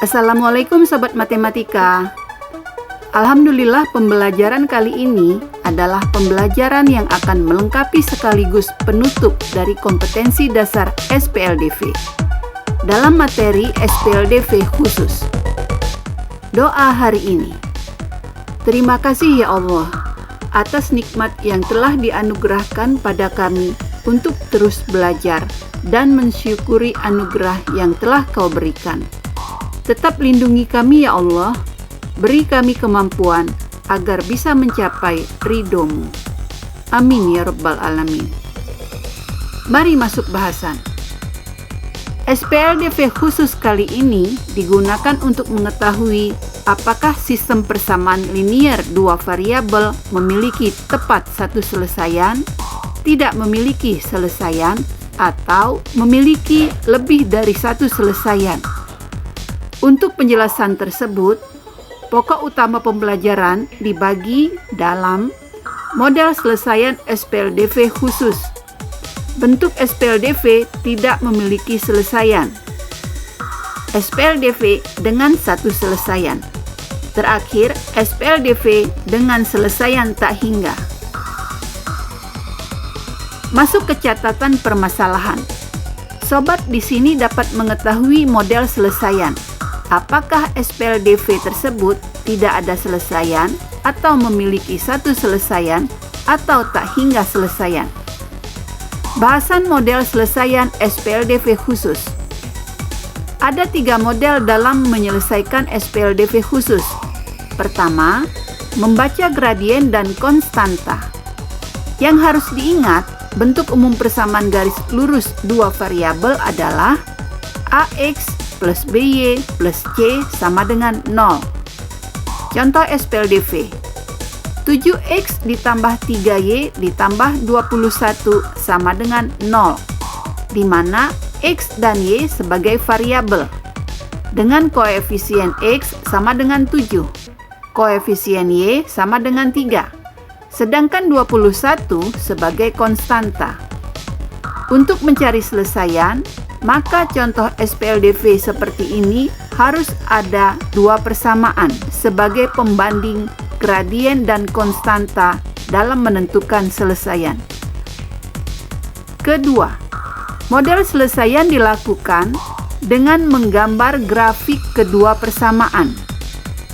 Assalamualaikum Sobat Matematika. Alhamdulillah pembelajaran kali ini adalah pembelajaran yang akan melengkapi sekaligus penutup dari kompetensi dasar SPLDV dalam materi SPLDV khusus. Doa hari ini. Terima kasih ya Allah atas nikmat yang telah dianugerahkan pada kami untuk terus belajar dan mensyukuri anugerah yang telah Kau berikan. Tetap lindungi kami ya Allah, beri kami kemampuan agar bisa mencapai ridho-Mu. Amin ya Rabbal Alamin. Mari masuk bahasan. SPLDV khusus kali ini digunakan untuk mengetahui apakah sistem persamaan linier dua variabel memiliki tepat satu selesaian, tidak memiliki selesaian, atau memiliki lebih dari satu selesaian. Untuk penjelasan tersebut, pokok utama pembelajaran dibagi dalam model selesaian SPLDV khusus. Bentuk SPLDV tidak memiliki selesaian. SPLDV dengan satu selesaian. Terakhir, SPLDV dengan selesaian tak hingga. Masuk ke catatan permasalahan. Sobat di sini dapat mengetahui model selesaian. Apakah SPLDV tersebut tidak ada selesaian atau memiliki satu selesaian atau tak hingga selesaian? Bahasan model selesaian SPLDV khusus. Ada 3 model dalam menyelesaikan SPLDV khusus. Pertama, membaca gradien dan konstanta. Yang harus diingat, bentuk umum persamaan garis lurus dua variabel adalah AX plus BY plus C sama dengan 0. Contoh SPLDV. 7X ditambah 3Y ditambah 21 sama dengan 0, di mana X dan Y sebagai variabel, dengan koefisien X sama dengan 7, koefisien Y sama dengan 3, sedangkan 21 sebagai konstanta. Untuk mencari selesaian, maka contoh SPLDV seperti ini harus ada 2 persamaan sebagai pembanding gradien dan konstanta dalam menentukan selesaian. Kedua, model selesaian dilakukan dengan menggambar grafik kedua persamaan.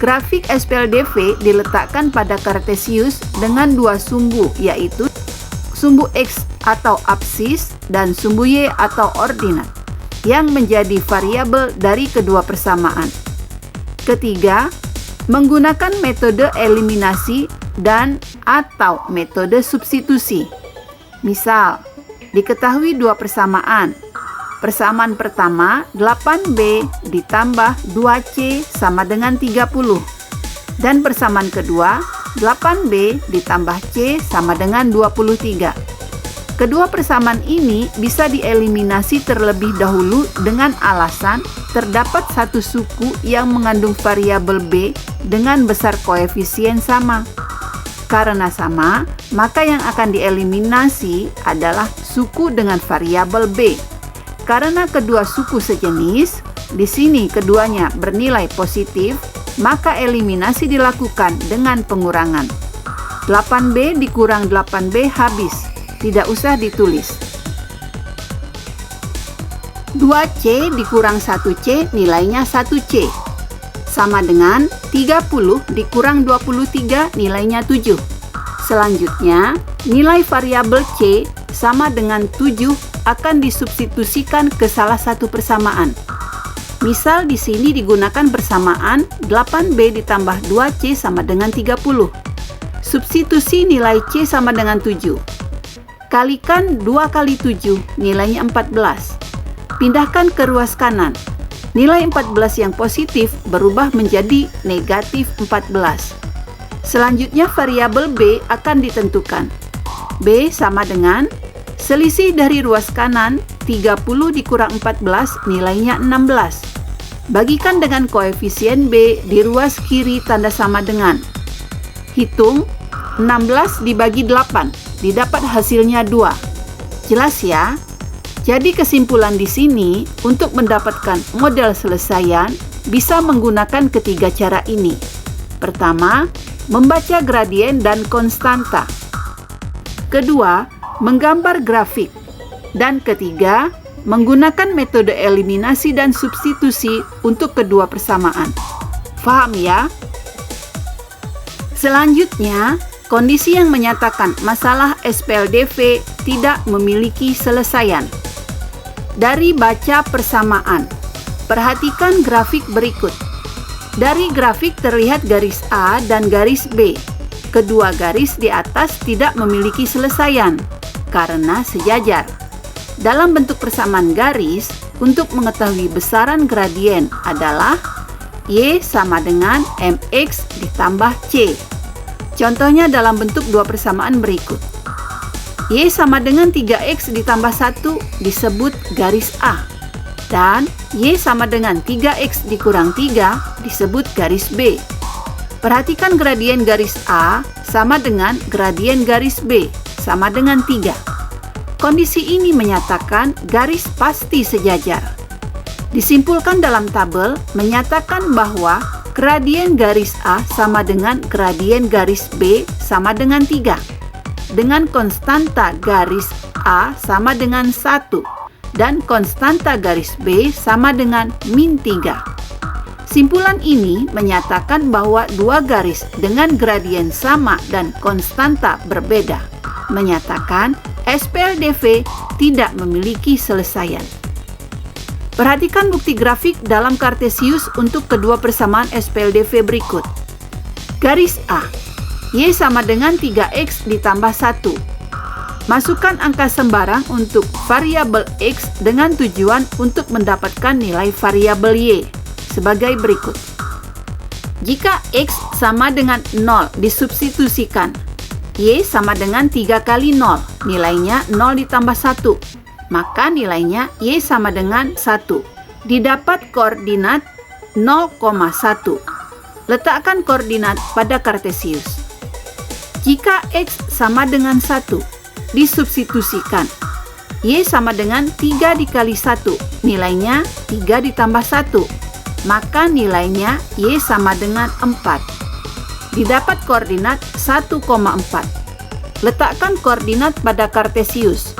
Grafik SPLDV diletakkan pada kartesius dengan 2 sumbu, yaitu sumbu X atau absis dan sumbu Y atau ordinat, yang menjadi variabel dari kedua persamaan. Ketiga, menggunakan metode eliminasi dan atau metode substitusi. Misal, diketahui 2 persamaan. Persamaan pertama, 8B ditambah 2C sama dengan 30. Dan persamaan kedua, 8B ditambah C sama dengan 23. Kedua persamaan ini bisa dieliminasi terlebih dahulu dengan alasan terdapat satu suku yang mengandung variabel B dengan besar koefisien sama. Karena sama, maka yang akan dieliminasi adalah suku dengan variabel B. Karena kedua suku sejenis, di sini keduanya bernilai positif, maka eliminasi dilakukan dengan pengurangan. 8B dikurang 8B habis. Tidak usah ditulis. 2C dikurang 1C nilainya 1C. Sama dengan 30 dikurang 23 nilainya 7. Selanjutnya, nilai variabel C sama dengan 7 akan disubstitusikan ke salah satu persamaan. Misal di sini digunakan persamaan 8B ditambah 2C sama dengan 30. Substitusi nilai C sama dengan 7. Kalikan 2 kali 7, nilainya 14. Pindahkan ke ruas kanan. Nilai 14 yang positif berubah menjadi negatif 14. Selanjutnya variabel B akan ditentukan. B sama dengan selisih dari ruas kanan 30 dikurang 14 nilainya 16. Bagikan dengan koefisien B di ruas kiri tanda sama dengan. Hitung 16 dibagi 8. Didapat hasilnya 2. Jelas ya? Jadi kesimpulan di sini, untuk mendapatkan model selesaian, bisa menggunakan ketiga cara ini. Pertama, membaca gradien dan konstanta. Kedua, menggambar grafik. Dan ketiga, menggunakan metode eliminasi dan substitusi untuk kedua persamaan. Paham ya? Selanjutnya, kondisi yang menyatakan masalah SPLDV tidak memiliki selesaian. Dari baca persamaan, perhatikan grafik berikut. Dari grafik terlihat garis A dan garis B. Kedua garis di atas tidak memiliki selesaian karena sejajar. Dalam bentuk persamaan garis, untuk mengetahui besaran gradien adalah Y sama dengan MX ditambah C. Contohnya dalam bentuk dua persamaan berikut. Y sama dengan 3X ditambah 1 disebut garis A. Dan Y sama dengan 3X dikurang 3 disebut garis B. Perhatikan gradien garis A sama dengan gradien garis B sama dengan 3. Kondisi ini menyatakan garis pasti sejajar. Disimpulkan dalam tabel menyatakan bahwa gradien garis A sama dengan gradien garis B sama dengan 3. Dengan konstanta garis A sama dengan 1 dan konstanta garis B sama dengan min 3. Simpulan ini menyatakan bahwa dua garis dengan gradien sama dan konstanta berbeda, menyatakan SPLDV tidak memiliki selesaian. Perhatikan bukti grafik dalam Kartesius untuk kedua persamaan SPLDV berikut. Garis A, Y sama dengan 3X ditambah 1. Masukkan angka sembarang untuk variabel X dengan tujuan untuk mendapatkan nilai variabel Y sebagai berikut. Jika X sama dengan 0 disubstitusikan, Y sama dengan 3 kali 0, nilainya 0 ditambah 1, maka nilainya Y sama dengan 1. Didapat koordinat 0,1. Letakkan koordinat pada Kartesius. Jika X sama dengan 1, disubstitusikan. Y sama dengan 3 dikali 1, nilainya 3 ditambah 1, maka nilainya Y sama dengan 4. Didapat koordinat 1,4. Letakkan koordinat pada Kartesius.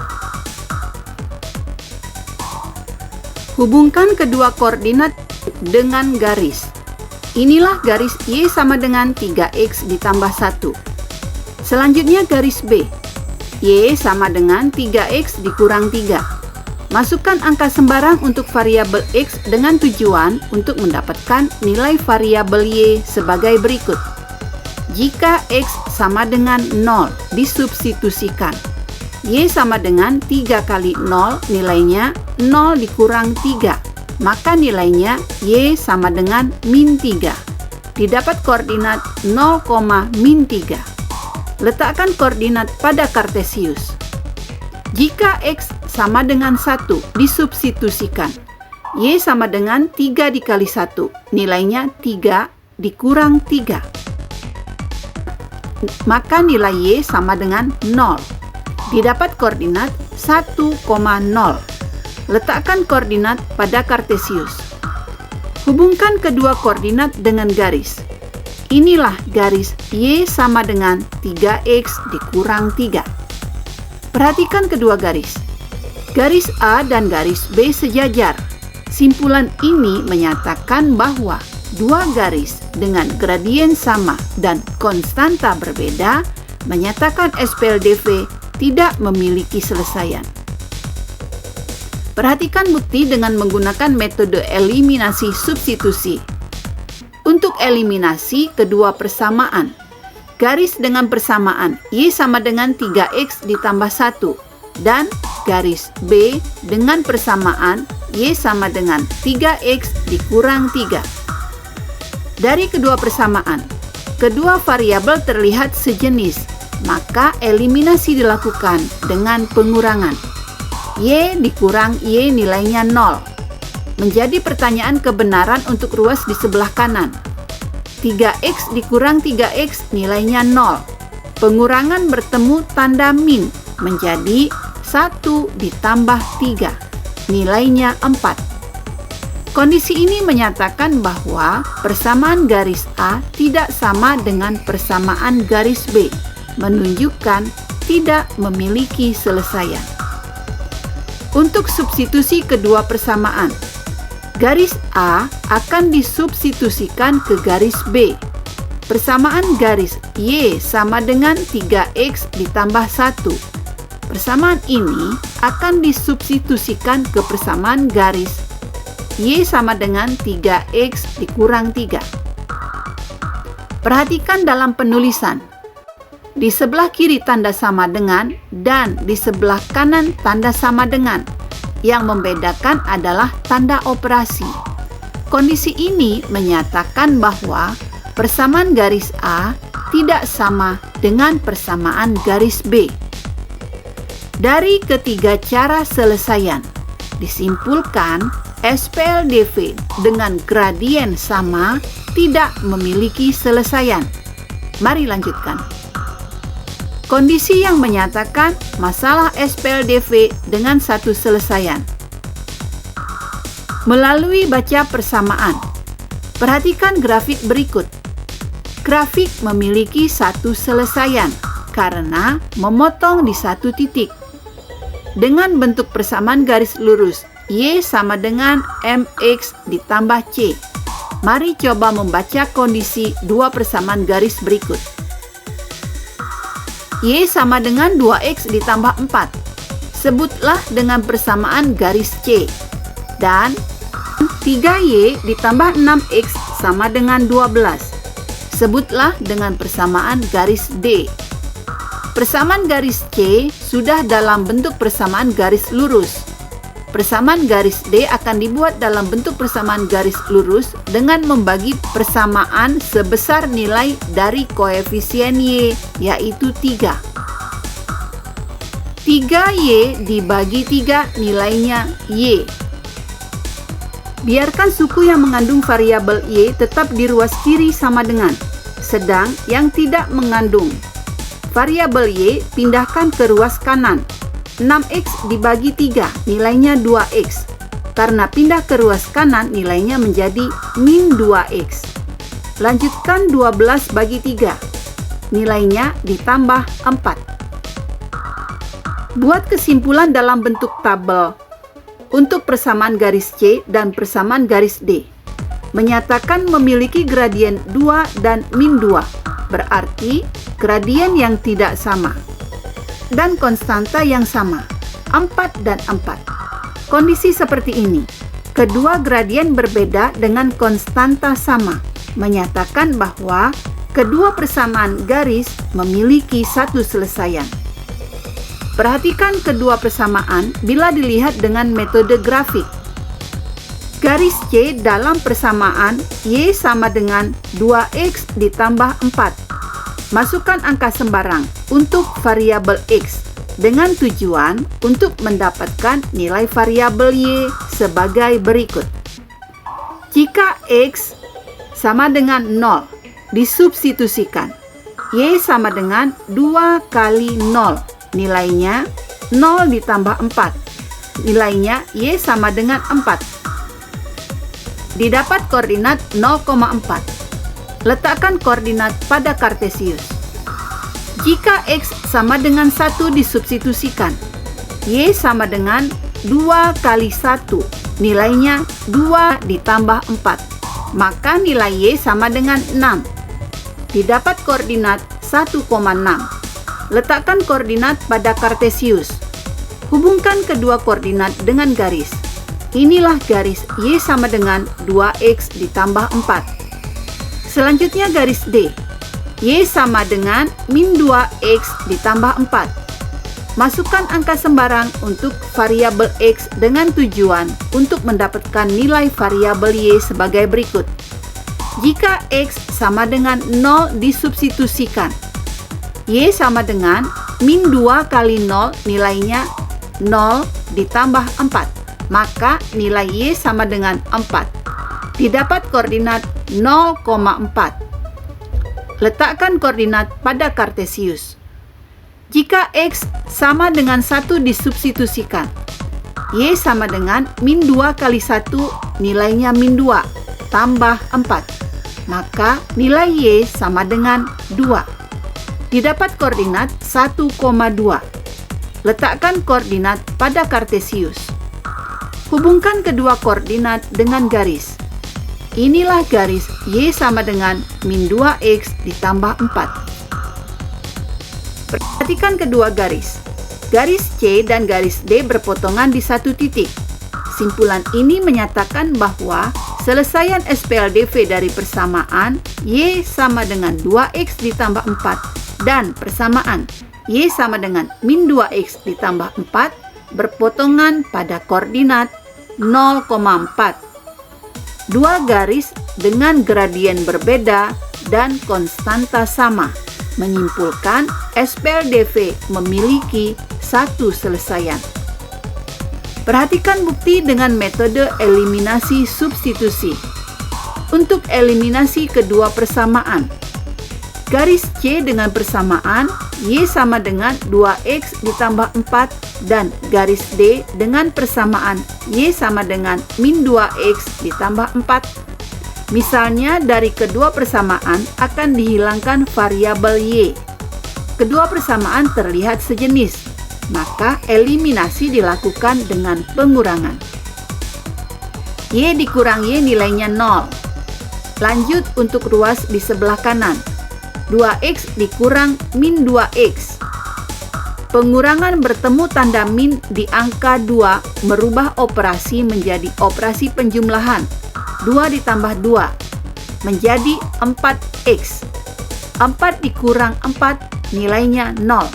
Hubungkan kedua koordinat dengan garis. Inilah garis Y sama dengan 3X ditambah 1. Selanjutnya garis B. Y sama dengan 3X dikurang 3. Masukkan angka sembarang untuk variabel X dengan tujuan untuk mendapatkan nilai variabel Y sebagai berikut. Jika X sama dengan 0 disubstitusikan, Y sama dengan 3 kali 0 nilainya 0 dikurang 3, maka nilainya Y sama dengan min 3. Didapat koordinat 0, min 3. Letakkan koordinat pada Kartesius. Jika X sama dengan 1 disubstitusikan, Y sama dengan 3 dikali 1, nilainya 3 dikurang 3. Maka nilai Y sama dengan 0. Didapat koordinat 1,0. Letakkan koordinat pada Kartesius. Hubungkan kedua koordinat dengan garis. Inilah garis Y sama dengan 3X dikurang 3. Perhatikan kedua garis. Garis A dan garis B sejajar. Simpulan ini menyatakan bahwa dua garis dengan gradien sama dan konstanta berbeda menyatakan SPLDV tidak memiliki selesaian. Perhatikan bukti dengan menggunakan metode eliminasi substitusi. Untuk eliminasi kedua persamaan, garis dengan persamaan Y sama dengan 3X ditambah 1 dan garis B dengan persamaan Y sama dengan 3X dikurang 3. Dari kedua persamaan, kedua variabel terlihat sejenis, maka eliminasi dilakukan dengan pengurangan. Y dikurang Y nilainya 0. Menjadi pertanyaan kebenaran untuk ruas di sebelah kanan. 3X dikurang 3X nilainya 0. Pengurangan bertemu tanda min menjadi 1 ditambah 3. Nilainya 4. Kondisi ini menyatakan bahwa persamaan garis A tidak sama dengan persamaan garis B, menunjukkan tidak memiliki selesaian. Untuk substitusi kedua persamaan, garis A akan disubstitusikan ke garis B. Persamaan garis Y sama dengan 3X ditambah 1. Persamaan ini akan disubstitusikan ke persamaan garis Y sama dengan 3X dikurang 3. Perhatikan dalam penulisan. Di sebelah kiri tanda sama dengan dan di sebelah kanan tanda sama dengan. Yang membedakan adalah tanda operasi. Kondisi ini menyatakan bahwa persamaan garis A tidak sama dengan persamaan garis B. Dari ketiga cara selesaian, disimpulkan SPLDV dengan gradien sama tidak memiliki selesaian. Mari lanjutkan. Kondisi yang menyatakan masalah SPLDV dengan satu selesaian. Melalui baca persamaan, perhatikan grafik berikut. Grafik memiliki satu selesaian karena memotong di satu titik. Dengan bentuk persamaan garis lurus, Y sama dengan MX ditambah C. Mari coba membaca kondisi dua persamaan garis berikut. Y sama dengan 2X ditambah 4. Sebutlah dengan persamaan garis C. Dan 3Y ditambah 6X sama dengan 12. Sebutlah dengan persamaan garis D. Persamaan garis C sudah dalam bentuk persamaan garis lurus. Persamaan garis D akan dibuat dalam bentuk persamaan garis lurus dengan membagi persamaan sebesar nilai dari koefisien Y, yaitu 3. 3Y dibagi 3 nilainya Y. Biarkan suku yang mengandung variabel Y tetap di ruas kiri sama dengan, sedang yang tidak mengandung variabel Y pindahkan ke ruas kanan. 6X dibagi 3 nilainya 2X. Karena pindah ke ruas kanan nilainya menjadi min 2X. Lanjutkan 12 bagi 3. Nilainya ditambah 4. Buat kesimpulan dalam bentuk tabel untuk persamaan garis C dan persamaan garis D. Menyatakan memiliki gradien 2 dan min 2. Berarti gradien yang tidak sama. Dan konstanta yang sama, 4 dan 4. Kondisi seperti ini, kedua gradien berbeda dengan konstanta sama, menyatakan bahwa kedua persamaan garis memiliki satu selesaian. Perhatikan kedua persamaan bila dilihat dengan metode grafik. Garis C dalam persamaan Y sama dengan 2X ditambah 4. Masukkan angka sembarang untuk variabel X dengan tujuan untuk mendapatkan nilai variabel Y sebagai berikut. Jika X sama dengan 0, disubstitusikan. Y sama dengan 2 kali 0, nilainya 0 ditambah 4. Nilainya Y sama dengan 4. Didapat koordinat 0,4. Letakkan koordinat pada Kartesius. Jika X sama dengan 1 disubstitusikan, Y sama dengan 2 kali 1, nilainya 2 ditambah 4. Maka nilai Y sama dengan 6. Didapat koordinat 1,6. Letakkan koordinat pada Kartesius. Hubungkan kedua koordinat dengan garis. Inilah garis Y sama dengan 2X ditambah 4. Selanjutnya garis D. Y sama dengan min 2X ditambah 4. Masukkan angka sembarang untuk variabel X dengan tujuan untuk mendapatkan nilai variabel Y sebagai berikut. Jika X sama dengan 0 disubstitusikan, Y sama dengan min 2 kali 0 nilainya 0 ditambah 4. Maka nilai Y sama dengan 4. Didapat koordinat 0,4. Letakkan koordinat pada Kartesius. Jika X sama dengan 1 disubstitusikan, Y sama dengan min 2 kali 1 nilainya min 2 tambah 4. Maka nilai Y sama dengan 2. Didapat koordinat 1,2. Letakkan koordinat pada Kartesius. Hubungkan kedua koordinat dengan garis. Inilah garis Y sama dengan min 2X ditambah 4. Perhatikan kedua garis. Garis C dan garis D berpotongan di satu titik. Simpulan ini menyatakan bahwa selesaian SPLDV dari persamaan Y sama dengan 2X ditambah 4 dan persamaan Y sama dengan min 2X ditambah 4 berpotongan pada koordinat 0,4. Dua garis dengan gradien berbeda dan konstanta sama menyimpulkan SPLDV memiliki satu selesaian. Perhatikan bukti dengan metode eliminasi substitusi. Untuk eliminasi kedua persamaan, garis C dengan persamaan Y sama dengan 2X ditambah 4 dan garis D dengan persamaan Y sama dengan min 2X ditambah 4. Misalnya dari kedua persamaan akan dihilangkan variabel Y. Kedua persamaan terlihat sejenis, maka eliminasi dilakukan dengan pengurangan. Y dikurang Y nilainya 0. Lanjut untuk ruas di sebelah kanan. 2X dikurang min 2X. Pengurangan bertemu tanda min di angka 2 merubah operasi menjadi operasi penjumlahan. 2 ditambah 2 menjadi 4X. 4 dikurang 4 nilainya 0.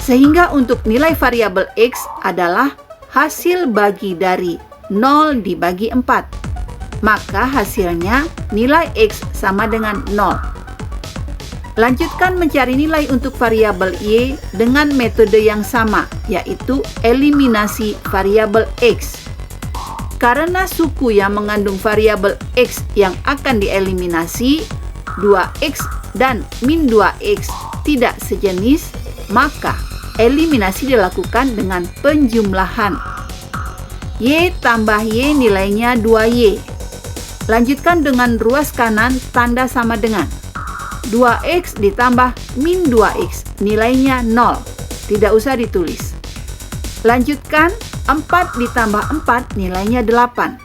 Sehingga untuk nilai variabel X adalah hasil bagi dari 0 dibagi 4. Maka hasilnya nilai X sama dengan 0. Lanjutkan mencari nilai untuk variabel Y dengan metode yang sama, yaitu eliminasi variabel X. Karena suku yang mengandung variabel X yang akan dieliminasi, 2X dan min 2X tidak sejenis, maka eliminasi dilakukan dengan penjumlahan. Y tambah Y nilainya 2Y. Lanjutkan dengan ruas kanan tanda sama dengan 2X ditambah min 2X nilainya 0. Tidak usah ditulis. Lanjutkan 4 ditambah 4 nilainya 8.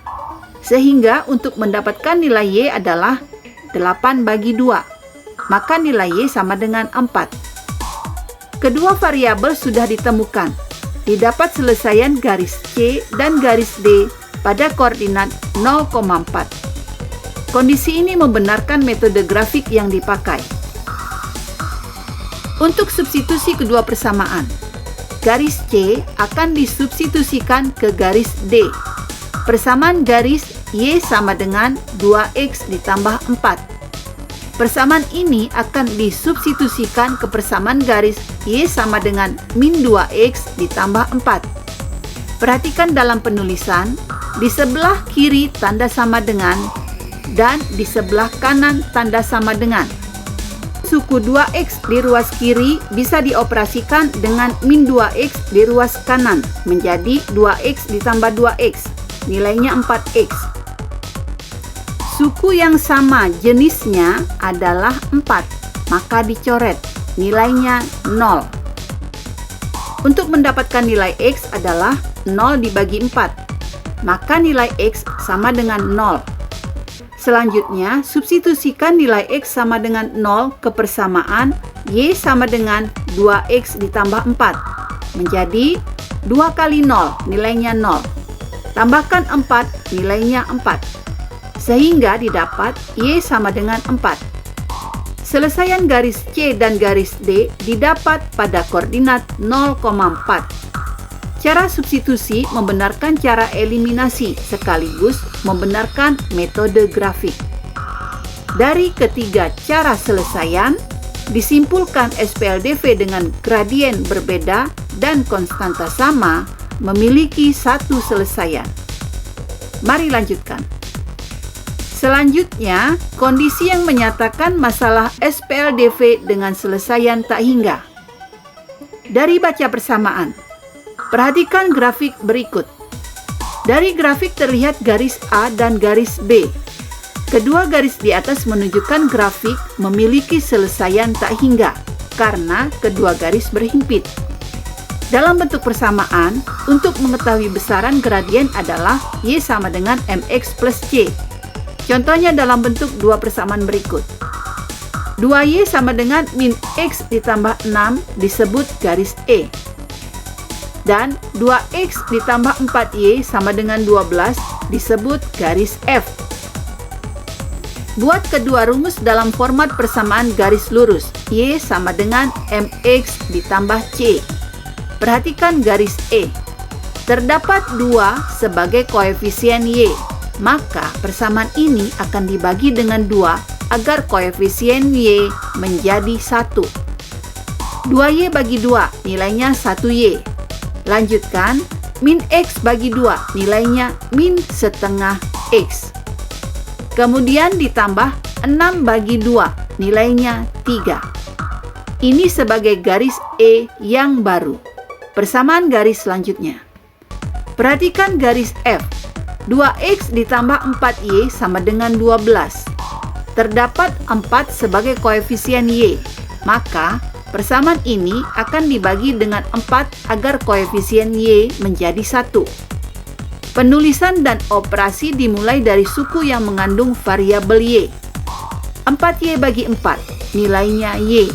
Sehingga untuk mendapatkan nilai Y adalah 8 bagi 2. Maka nilai Y sama dengan 4. Kedua variabel sudah ditemukan. Didapat selesaian garis C dan garis D pada koordinat 0,4. Kondisi ini membenarkan metode grafik yang dipakai. Untuk substitusi kedua persamaan, garis C akan disubstitusikan ke garis D. Persamaan garis Y sama dengan 2X ditambah 4. Persamaan ini akan disubstitusikan ke persamaan garis Y sama dengan min 2X ditambah 4. Perhatikan dalam penulisan, di sebelah kiri tanda sama dengan dan di sebelah kanan tanda sama dengan. Suku 2X di ruas kiri bisa dioperasikan dengan min 2X di ruas kanan menjadi 2X ditambah 2X, nilainya 4X. Suku yang sama jenisnya adalah 4, maka dicoret, nilainya 0. Untuk mendapatkan nilai X adalah 0 dibagi 4, maka nilai X sama dengan 0. Selanjutnya, substitusikan nilai X sama dengan 0 ke persamaan Y sama dengan 2X ditambah 4. Menjadi 2 kali 0, nilainya 0. Tambahkan 4, nilainya 4. Sehingga didapat Y sama dengan 4. Selesaian garis C dan garis D didapat pada koordinat 0,4. Cara substitusi membenarkan cara eliminasi sekaligus membenarkan metode grafik. Dari ketiga cara selesaian, disimpulkan SPLDV dengan gradien berbeda dan konstanta sama memiliki satu selesaian. Mari lanjutkan. Selanjutnya, kondisi yang menyatakan masalah SPLDV dengan selesaian tak hingga. Dari baca persamaan, perhatikan grafik berikut. Dari grafik terlihat garis A dan garis B. Kedua garis di atas menunjukkan grafik memiliki selesaian tak hingga karena kedua garis berhimpit. Dalam bentuk persamaan, untuk mengetahui besaran gradien adalah Y sama dengan mx plus C. Contohnya dalam bentuk dua persamaan berikut. 2Y sama dengan min X ditambah 6 disebut garis E. Dan 2X ditambah 4Y sama dengan 12 disebut garis F. Buat kedua rumus dalam format persamaan garis lurus. Y sama dengan mx ditambah C. Perhatikan garis E. Terdapat 2 sebagai koefisien Y. Maka persamaan ini akan dibagi dengan 2 agar koefisien Y menjadi 1. 2Y bagi 2 nilainya 1Y. Lanjutkan, min X bagi 2 nilainya min setengah X. Kemudian ditambah 6 bagi 2 nilainya 3. Ini sebagai garis E yang baru. Persamaan garis selanjutnya. Perhatikan garis F. 2X ditambah 4Y sama dengan 12. Terdapat 4 sebagai koefisien Y. Maka persamaan ini akan dibagi dengan 4 agar koefisien Y menjadi 1. Penulisan dan operasi dimulai dari suku yang mengandung variabel Y. 4Y bagi 4, nilainya Y.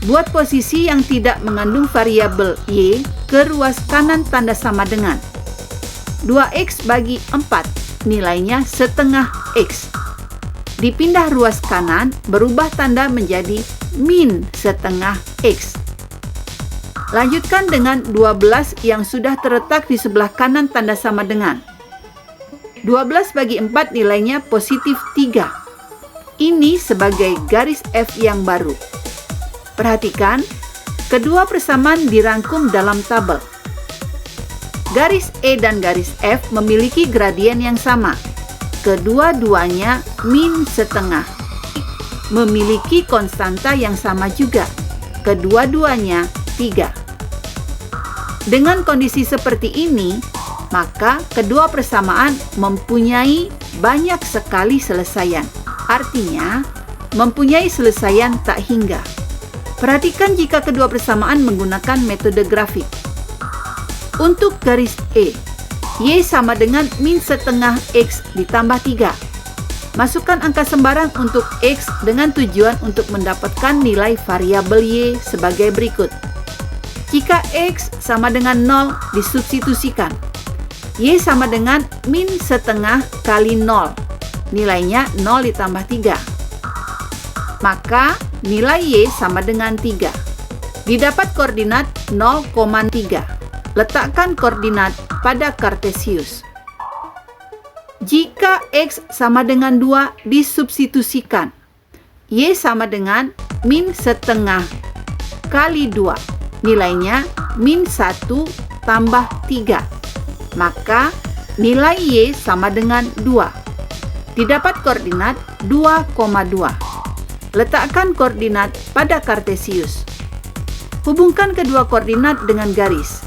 Buat posisi yang tidak mengandung variabel Y ke ruas kanan tanda sama dengan 2X bagi 4, nilainya setengah X. Dipindah ruas kanan, berubah tanda menjadi min setengah X. Lanjutkan dengan 12 yang sudah terletak di sebelah kanan tanda sama dengan 12 bagi 4 nilainya positif 3. Ini sebagai garis F yang baru. Perhatikan, kedua persamaan dirangkum dalam tabel. Garis E dan garis F memiliki gradien yang sama. Kedua-duanya min setengah. Memiliki konstanta yang sama juga. Kedua-duanya 3. Dengan kondisi seperti ini, maka kedua persamaan mempunyai banyak sekali selesaian. Artinya, mempunyai selesaian tak hingga. Perhatikan jika kedua persamaan menggunakan metode grafik. Untuk garis E, Y sama dengan min setengah X ditambah 3. Masukkan angka sembarang untuk X dengan tujuan untuk mendapatkan nilai variabel Y sebagai berikut. Jika X sama dengan 0, disubstitusikan. Y sama dengan min setengah kali 0. Nilainya 0 ditambah 3. Maka nilai Y sama dengan 3. Didapat koordinat 0,3. Letakkan koordinat pada Kartesius. Jika X sama dengan 2, disubstitusikan. Y sama dengan min setengah kali 2. Nilainya min 1 tambah 3. Maka nilai Y sama dengan 2. Didapat koordinat 2,2. Letakkan koordinat pada Kartesius. Hubungkan kedua koordinat dengan garis.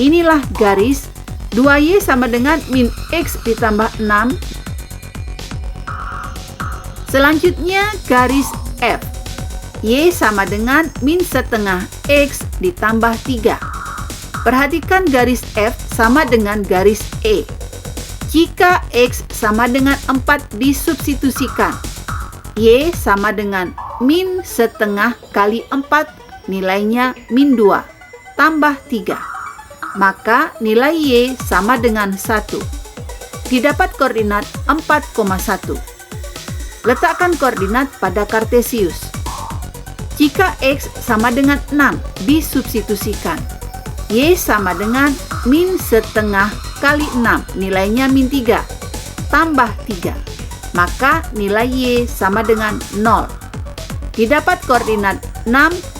Inilah garis 2Y sama dengan min X ditambah 6. Selanjutnya garis F. Y sama dengan min setengah X ditambah 3. Perhatikan garis F sama dengan garis E. Jika X sama dengan 4 disubstitusikan. Y sama dengan min setengah kali 4, nilainya min 2, tambah 3. Maka nilai Y sama dengan 1. Didapat koordinat 4,1. Letakkan koordinat pada Kartesius. Jika X sama dengan 6, disubstitusikan. Y sama dengan min setengah kali 6, nilainya min 3, tambah 3. Maka nilai Y sama dengan 0. Didapat koordinat 6,0.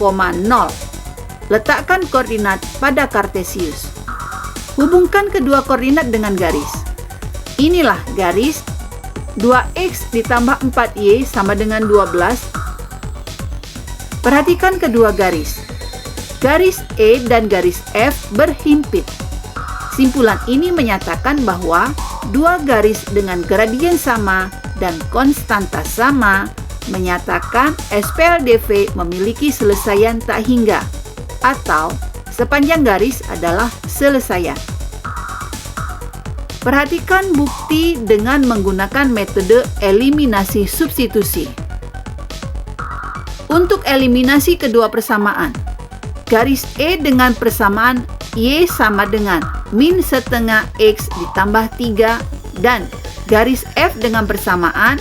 Letakkan koordinat pada Kartesius. Hubungkan kedua koordinat dengan garis. Inilah garis 2X ditambah 4Y sama dengan 12. Perhatikan kedua garis. Garis E dan garis F berhimpit. Simpulan ini menyatakan bahwa dua garis dengan gradien sama dan konstanta sama menyatakan SPLDV memiliki selesaian tak hingga, atau sepanjang garis adalah selesaian. Perhatikan bukti dengan menggunakan metode eliminasi substitusi. Untuk eliminasi kedua persamaan, garis E dengan persamaan Y sama dengan min setengah X ditambah 3 dan garis F dengan persamaan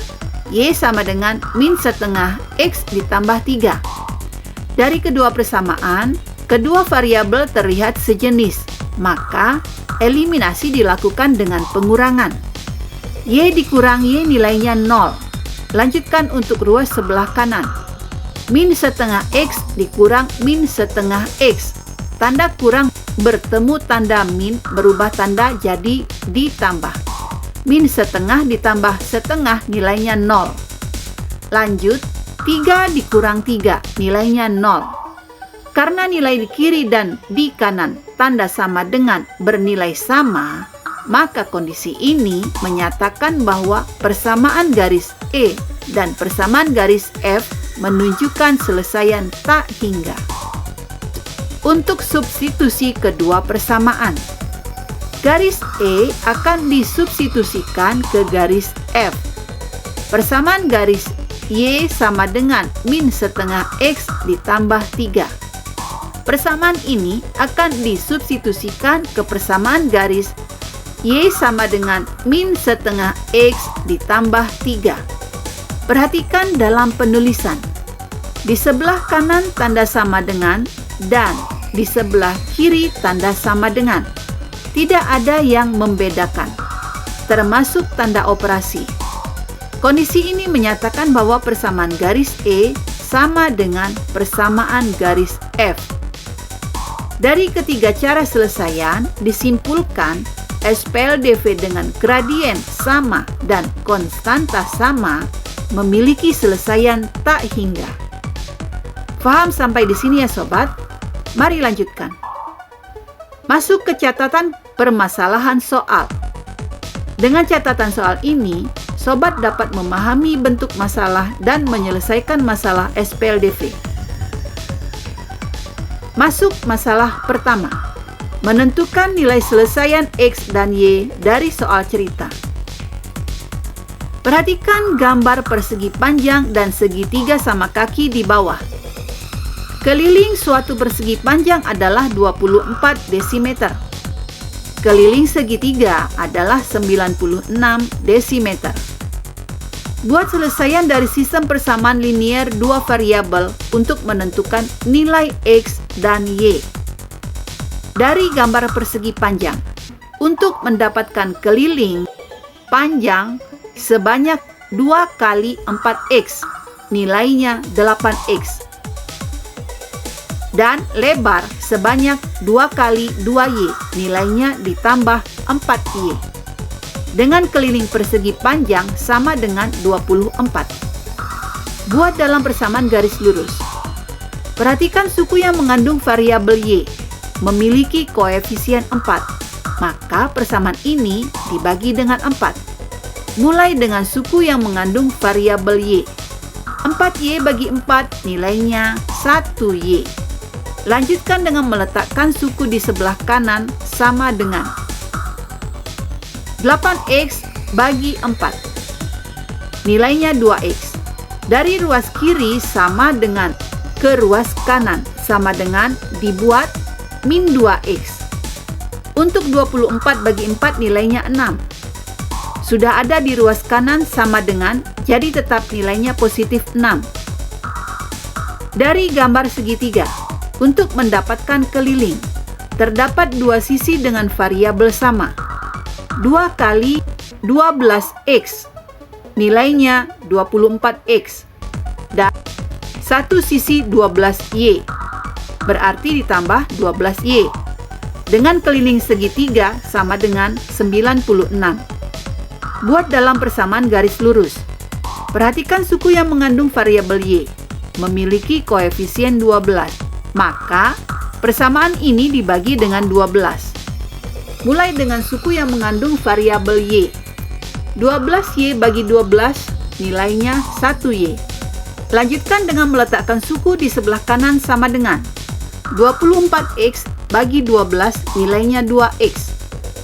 Y sama dengan min setengah X ditambah 3. Dari kedua persamaan, kedua variabel terlihat sejenis, maka eliminasi dilakukan dengan pengurangan. Y dikurang Y nilainya 0. Lanjutkan untuk ruas sebelah kanan. Min setengah X dikurang min setengah X. Tanda kurang bertemu tanda min berubah tanda jadi ditambah. Min setengah ditambah setengah nilainya 0. Lanjut, 3 dikurang 3 nilainya 0. Karena nilai di kiri dan di kanan tanda sama dengan bernilai sama, maka kondisi ini menyatakan bahwa persamaan garis E dan persamaan garis F menunjukkan selesaian tak hingga. Untuk substitusi kedua persamaan, garis E akan disubstitusikan ke garis F. Persamaan garis Y sama dengan min setengah X ditambah 3. Persamaan ini akan disubstitusikan ke persamaan garis Y sama dengan min setengah X ditambah 3. Perhatikan dalam penulisan. Di sebelah kanan tanda sama dengan dan di sebelah kiri tanda sama dengan. Tidak ada yang membedakan, termasuk tanda operasi. Kondisi ini menyatakan bahwa persamaan garis E sama dengan persamaan garis F. Dari ketiga cara selesaian, disimpulkan SPLDV dengan gradien sama dan konstanta sama memiliki selesaian tak hingga. Faham sampai di sini ya sobat? Mari lanjutkan. Masuk ke catatan permasalahan soal. Dengan catatan soal ini, sobat dapat memahami bentuk masalah dan menyelesaikan masalah SPLDV. Masuk masalah pertama. Menentukan nilai selesaian X dan Y dari soal cerita. Perhatikan gambar persegi panjang dan segitiga sama kaki di bawah. Keliling suatu persegi panjang adalah 24 desimeter. Keliling segitiga adalah 96 desimeter. Buat selesaian dari sistem persamaan linier dua variabel untuk menentukan nilai X dan Y. Dari gambar persegi panjang, untuk mendapatkan keliling panjang sebanyak 2 kali 4X, nilainya 8X. Dan lebar sebanyak 2 kali 2Y, nilainya ditambah 4Y. Dengan keliling persegi panjang sama dengan 24. Buat dalam persamaan garis lurus. Perhatikan suku yang mengandung variabel Y, memiliki koefisien 4. Maka persamaan ini dibagi dengan 4. Mulai dengan suku yang mengandung variabel Y. 4Y bagi 4 nilainya 1Y. Lanjutkan dengan meletakkan suku di sebelah kanan sama dengan 8X bagi 4. Nilainya 2X. Dari ruas kiri sama dengan ke ruas kanan sama dengan dibuat min 2X. Untuk 24 bagi 4 nilainya 6. Sudah ada di ruas kanan sama dengan, jadi tetap nilainya positif 6. Dari gambar segitiga, untuk mendapatkan keliling, terdapat dua sisi dengan variabel sama. 2 kali 12X, nilainya 24X. Dan satu sisi 12Y, berarti ditambah 12Y. Dengan keliling segitiga sama dengan 96. Buat dalam persamaan garis lurus. Perhatikan suku yang mengandung variabel Y, memiliki koefisien 12. Maka, persamaan ini dibagi dengan 12. Mulai dengan suku yang mengandung variabel Y. 12Y bagi 12 nilainya 1Y. Lanjutkan dengan meletakkan suku di sebelah kanan sama dengan 24X bagi 12 nilainya 2X.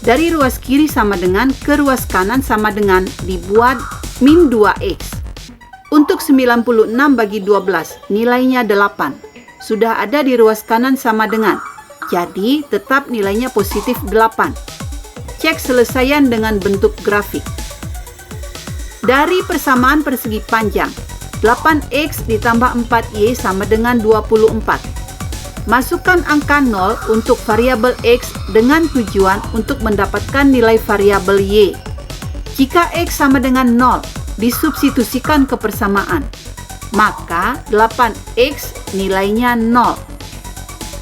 Dari ruas kiri sama dengan ke ruas kanan sama dengan dibuat min 2X. Untuk 96 bagi 12 nilainya 8. Sudah ada di ruas kanan sama dengan. Jadi tetap nilainya positif 8. Cek selesaian dengan bentuk grafik. Dari persamaan persegi panjang, 8X ditambah 4Y sama dengan 24. Masukkan angka 0 untuk variabel X dengan tujuan untuk mendapatkan nilai variabel Y. Jika X sama dengan 0, disubstitusikan ke persamaan. Maka 8X nilainya 0.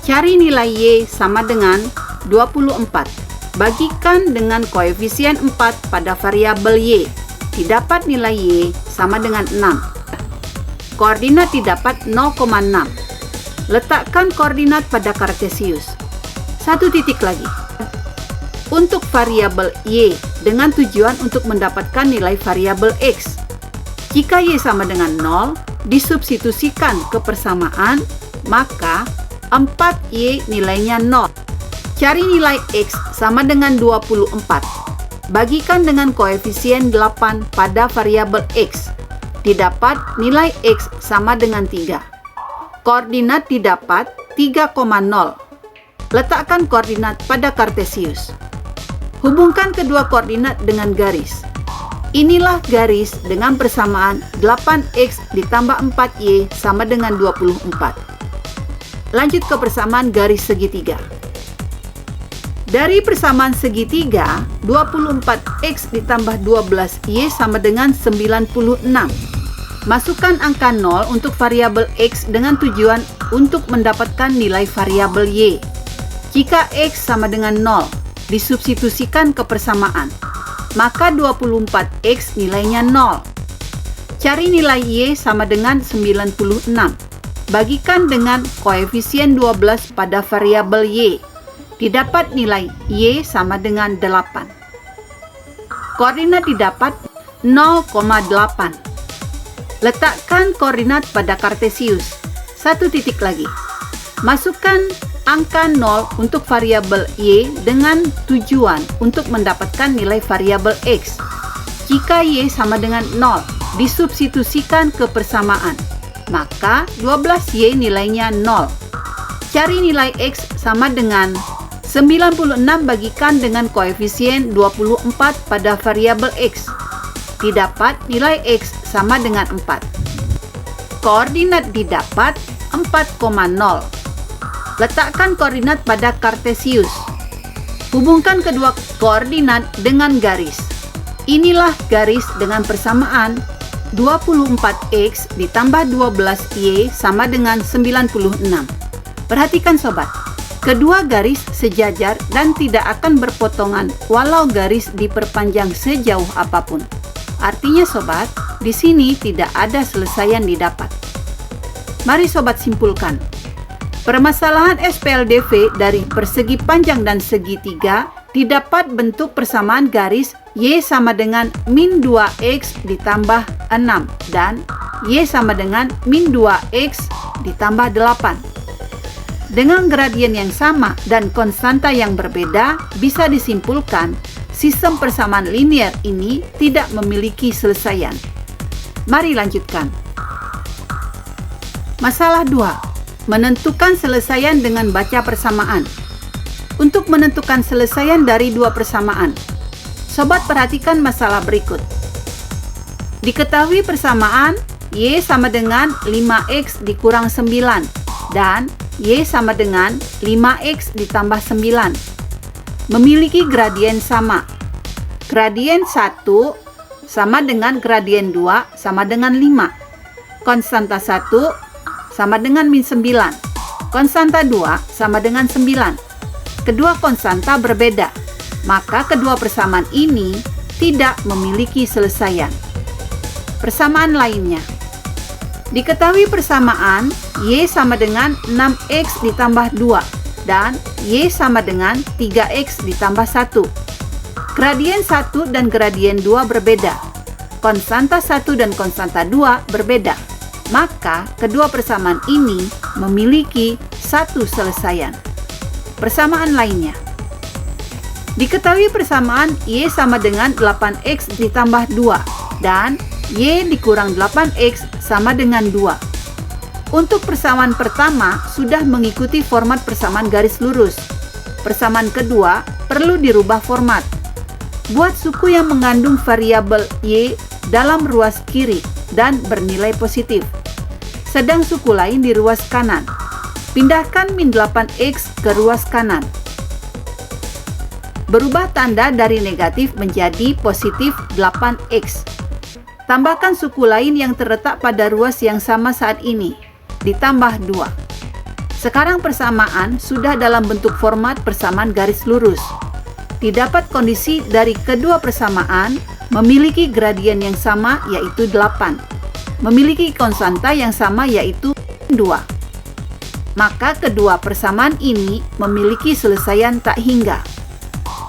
Cari nilai Y sama dengan 24. Bagikan dengan koefisien 4 pada variabel Y. Didapat nilai Y sama dengan 6. Koordinat didapat 0,6. Letakkan koordinat pada Kartesius. Satu titik lagi. Untuk variabel Y dengan tujuan untuk mendapatkan nilai variabel X. Jika Y sama dengan 0, disubstitusikan ke persamaan, maka 4Y nilainya 0. Cari nilai X sama dengan 24. Bagikan dengan koefisien 8 pada variabel X. Didapat nilai X sama dengan 3. Koordinat didapat 3,0. Letakkan koordinat pada Kartesius. Hubungkan kedua koordinat dengan garis. Inilah garis dengan persamaan 8X ditambah 4Y sama dengan 24. Lanjut ke persamaan garis segitiga. Dari persamaan segitiga, 24X ditambah 12Y sama dengan 96. Masukkan angka 0 untuk variabel X dengan tujuan untuk mendapatkan nilai variabel Y. Jika X sama dengan 0, disubstitusikan ke persamaan. Maka 24X nilainya 0. Cari nilai Y sama dengan 96. Bagikan dengan koefisien 12 pada variabel Y. Didapat nilai Y sama dengan 8. Koordinat didapat 0,8. Letakkan koordinat pada Kartesius. Satu titik lagi. Masukkan angka 0 untuk variabel Y dengan tujuan untuk mendapatkan nilai variabel X. Jika Y sama dengan 0, disubstitusikan ke persamaan. Maka 12Y nilainya 0. Cari nilai X sama dengan 96 bagikan dengan koefisien 24 pada variabel X. Didapat nilai X sama dengan 4. Koordinat didapat 4,0. Letakkan koordinat pada Kartesius. Hubungkan kedua koordinat dengan garis. Inilah garis dengan persamaan 24X ditambah 12Y sama dengan 96. Perhatikan sobat, kedua garis sejajar dan tidak akan berpotongan walau garis diperpanjang sejauh apapun. Artinya sobat, di sini tidak ada selesaian didapat. Mari sobat simpulkan. Permasalahan SPLDV dari persegi panjang dan segitiga didapat bentuk persamaan garis Y sama dengan min 2X ditambah 6 dan Y sama dengan min 2X ditambah 8. Dengan gradien yang sama dan konstanta yang berbeda, bisa disimpulkan sistem persamaan linier ini tidak memiliki selesaian. Mari lanjutkan. Masalah 2. Menentukan selesaian dengan baca persamaan. Untuk menentukan selesaian dari dua persamaan, sobat perhatikan masalah berikut. Diketahui persamaan Y sama dengan 5X dikurang 9 dan Y sama dengan 5X ditambah 9. Memiliki gradien sama. Gradien 1 sama dengan gradien 2 sama dengan 5. Konstanta 1 sama dengan min 9. Konstanta 2 sama dengan 9. Kedua konstanta berbeda, maka kedua persamaan ini tidak memiliki selesaian. Persamaan lainnya. Diketahui persamaan Y sama dengan 6X ditambah 2 dan Y sama dengan 3X ditambah 1. Gradien 1 dan gradien 2 berbeda. Konstanta 1 dan konstanta 2 berbeda. Maka kedua persamaan ini memiliki satu selesaian. Persamaan lainnya. Diketahui persamaan Y sama dengan 8X ditambah 2 dan Y dikurang 8X sama dengan 2. Untuk persamaan pertama sudah mengikuti format persamaan garis lurus. Persamaan kedua perlu dirubah format. Buat suku yang mengandung variabel Y dalam ruas kiri dan bernilai positif. Sedang suku lain di ruas kanan. Pindahkan min 8X ke ruas kanan. Berubah tanda dari negatif menjadi positif 8X. Tambahkan suku lain yang terletak pada ruas yang sama saat ini, ditambah 2. Sekarang persamaan sudah dalam bentuk format persamaan garis lurus. Didapat kondisi dari kedua persamaan memiliki gradien yang sama yaitu 8. Memiliki konstanta yang sama yaitu 2. Maka kedua persamaan ini memiliki selesaian tak hingga.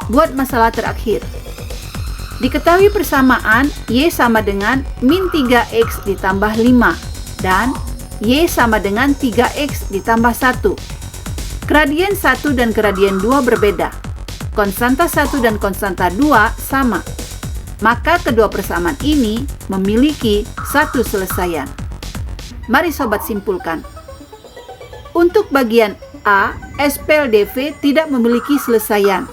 Buat masalah terakhir. Diketahui persamaan Y sama dengan min 3X ditambah 5 dan Y sama dengan 3X ditambah 1. Gradien 1 dan gradien 2 berbeda. Konstanta 1 dan konstanta 2 sama. Maka kedua persamaan ini memiliki satu selesaian. Mari sobat simpulkan. Untuk bagian A, SPLDV tidak memiliki selesaian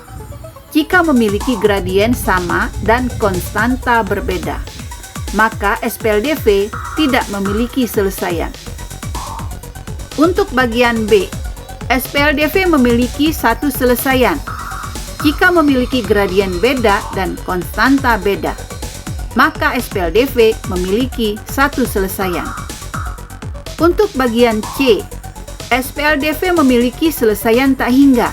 jika memiliki gradien sama dan konstanta berbeda. Maka SPLDV tidak memiliki selesaian. Untuk bagian B, SPLDV memiliki satu selesaian jika memiliki gradien beda dan konstanta beda. Maka SPLDV memiliki satu selesaian. Untuk bagian C, SPLDV memiliki selesaian tak hingga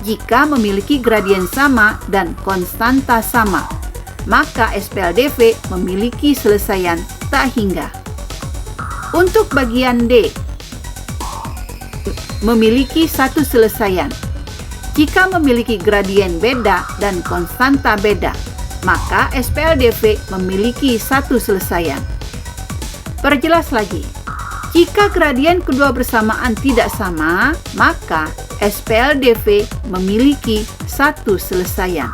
jika memiliki gradien sama dan konstanta sama. Maka SPLDV memiliki selesaian tak hingga. Untuk bagian D, memiliki satu selesaian jika memiliki gradien beda dan konstanta beda. Maka SPLDV memiliki satu selesaian. Perjelas lagi. Jika gradien kedua persamaan tidak sama, maka SPLDV memiliki satu selesaian.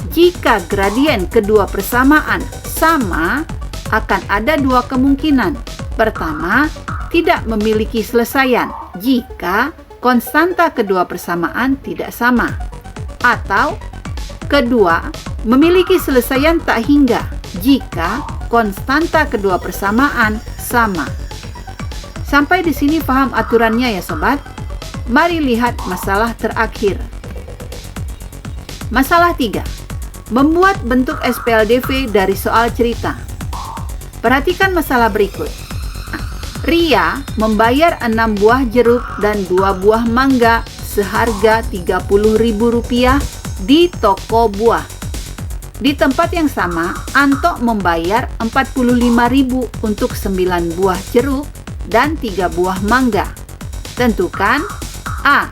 Jika gradien kedua persamaan sama, akan ada dua kemungkinan. Pertama, tidak memiliki selesaian jika konstanta kedua persamaan tidak sama. Atau kedua, memiliki selesaian tak hingga jika konstanta kedua persamaan sama. Sampai di sini paham aturannya ya sobat? Mari lihat masalah terakhir. Masalah 3. Membuat bentuk SPLDV dari soal cerita. Perhatikan masalah berikut. Ria membayar 6 buah jeruk dan 2 buah mangga seharga Rp30.000 di toko buah. Di tempat yang sama, Anto membayar Rp45.000 untuk 9 buah jeruk dan 3 buah mangga. Tentukan A.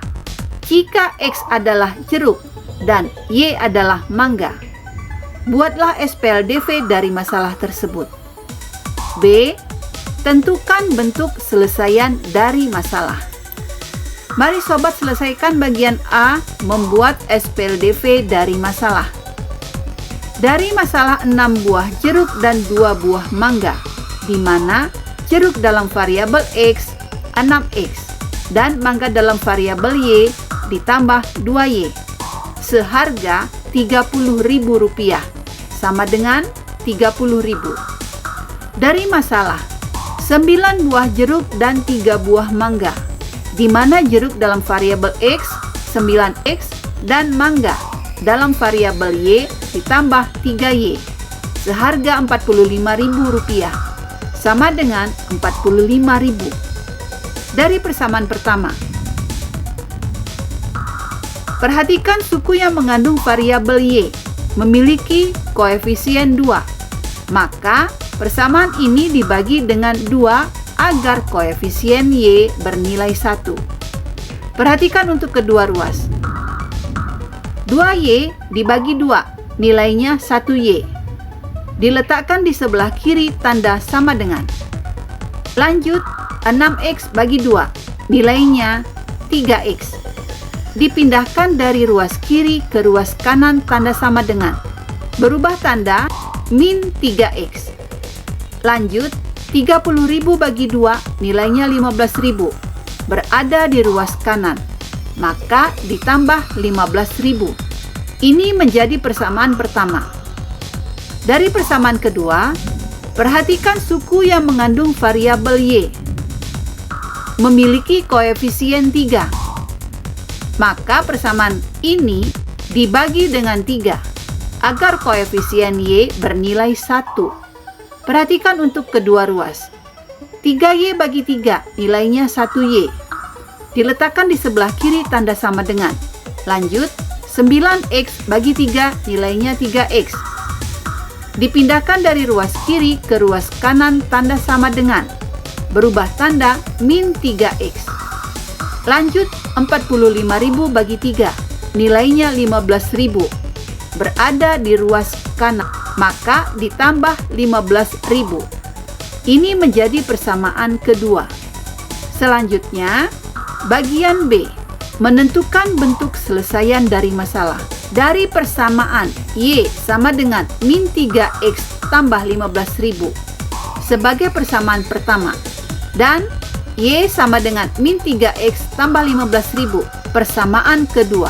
Jika X adalah jeruk dan Y adalah mangga. Buatlah SPLDV dari masalah tersebut. B. Tentukan bentuk selesaian dari masalah. Mari sobat selesaikan bagian A, membuat SPLDV dari masalah. Dari masalah 6 buah jeruk dan 2 buah mangga, di mana jeruk dalam variabel X 6X dan mangga dalam variabel Y ditambah 2Y seharga Rp30.000 sama dengan 30.000. Dari masalah 9 buah jeruk dan 3 buah mangga, di mana jeruk dalam variabel X 9X dan mangga dalam variabel Y ditambah 3Y seharga Rp45.000 sama dengan 45.000. Dari persamaan pertama, perhatikan suku yang mengandung variabel Y memiliki koefisien 2. Maka persamaan ini dibagi dengan 2 agar koefisien Y bernilai 1. Perhatikan untuk kedua ruas. 2Y dibagi 2, nilainya 1Y. Diletakkan di sebelah kiri tanda sama dengan. Lanjut, 6X bagi 2, nilainya 3X. Dipindahkan dari ruas kiri ke ruas kanan tanda sama dengan. Berubah tanda min 3X. Lanjut, 30.000 bagi 2, nilainya 15.000. Berada di ruas kanan, maka ditambah 15.000. Ini menjadi persamaan pertama. Dari persamaan kedua, perhatikan suku yang mengandung variabel Y. Memiliki koefisien 3. Maka persamaan ini dibagi dengan 3, agar koefisien Y bernilai 1. Perhatikan untuk kedua ruas. 3Y bagi 3, nilainya 1Y. Diletakkan di sebelah kiri tanda sama dengan. Lanjut, 9X bagi 3, nilainya 3X. Dipindahkan dari ruas kiri ke ruas kanan tanda sama dengan. Berubah tanda min 3X. Lanjut, 45.000 bagi 3, nilainya 15.000. Berada di ruas kanan, maka ditambah 15.000. Ini menjadi persamaan kedua. Selanjutnya, bagian B, menentukan bentuk selesaian dari masalah. Dari persamaan Y sama dengan min 3X tambah 15.000 sebagai persamaan pertama, dan Y sama dengan min 3X tambah 15.000 persamaan kedua.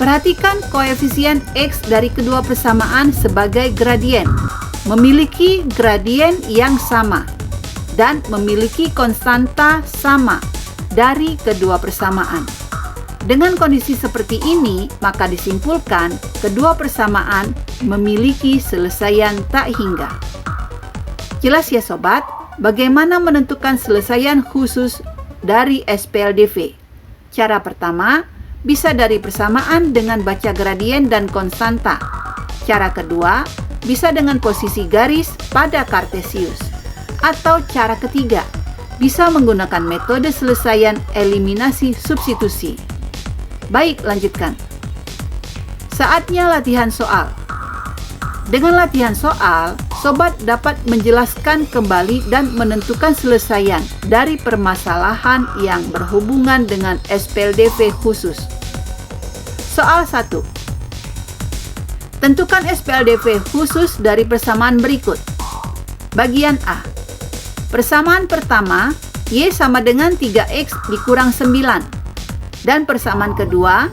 Perhatikan koefisien X dari kedua persamaan sebagai gradien. Memiliki gradien yang sama dan memiliki konstanta sama dari kedua persamaan. Dengan kondisi seperti ini, maka disimpulkan kedua persamaan memiliki selesaian tak hingga. Jelas ya sobat, bagaimana menentukan selesaian khusus dari SPLDV? Cara pertama, bisa dari persamaan dengan baca gradien dan konstanta. Cara kedua, bisa dengan posisi garis pada kartesius. Atau cara ketiga, bisa menggunakan metode selesaian eliminasi substitusi. Baik, lanjutkan. Saatnya latihan soal. Dengan latihan soal, sobat dapat menjelaskan kembali dan menentukan selesaian dari permasalahan yang berhubungan dengan SPLDV khusus. Soal 1. Tentukan SPLDV khusus dari persamaan berikut. Bagian A. Persamaan pertama, Y sama dengan 3X dikurang 9. Dan persamaan kedua,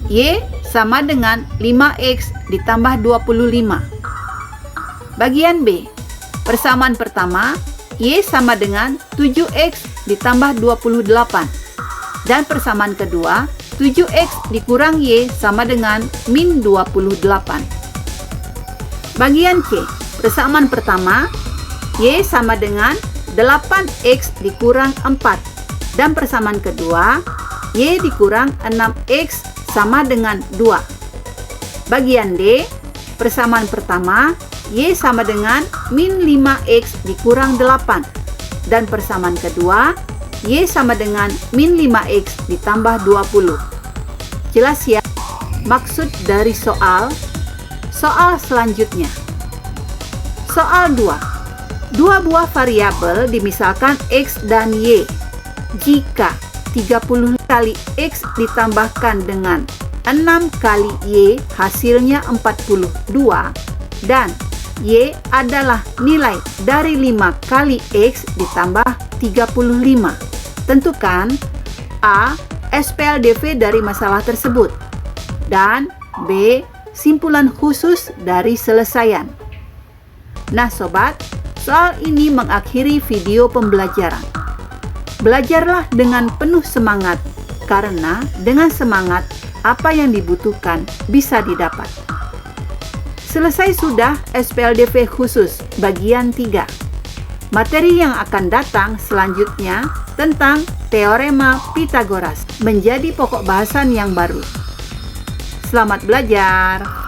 Y sama dengan 5X ditambah 25. Bagian B. Persamaan pertama, Y sama dengan 7X ditambah 28. Dan persamaan kedua, 7X dikurang Y sama dengan min 28. Bagian C. Persamaan pertama, Y sama dengan 8X dikurang 4. Dan persamaan kedua, Y dikurang 6X sama dengan 2. Bagian D. Persamaan pertama, Y sama dengan min 5X dikurang 8. Dan persamaan kedua, Y sama dengan min 5X ditambah 20. Jelas ya maksud dari soal selanjutnya. Soal 2. Dua buah variabel dimisalkan X dan Y. Jika 30 kali X ditambahkan dengan 6 kali Y hasilnya 42 dan Y adalah nilai dari 5 kali X ditambah 35. Tentukan A. SPLDV dari masalah tersebut dan B. Simpulan khusus dari selesaian. Nah sobat, soal ini mengakhiri video pembelajaran. Belajarlah dengan penuh semangat, karena dengan semangat apa yang dibutuhkan bisa didapat. Selesai sudah SPLDV khusus bagian 3. Materi yang akan datang selanjutnya tentang Teorema Pitagoras menjadi pokok bahasan yang baru. Selamat belajar!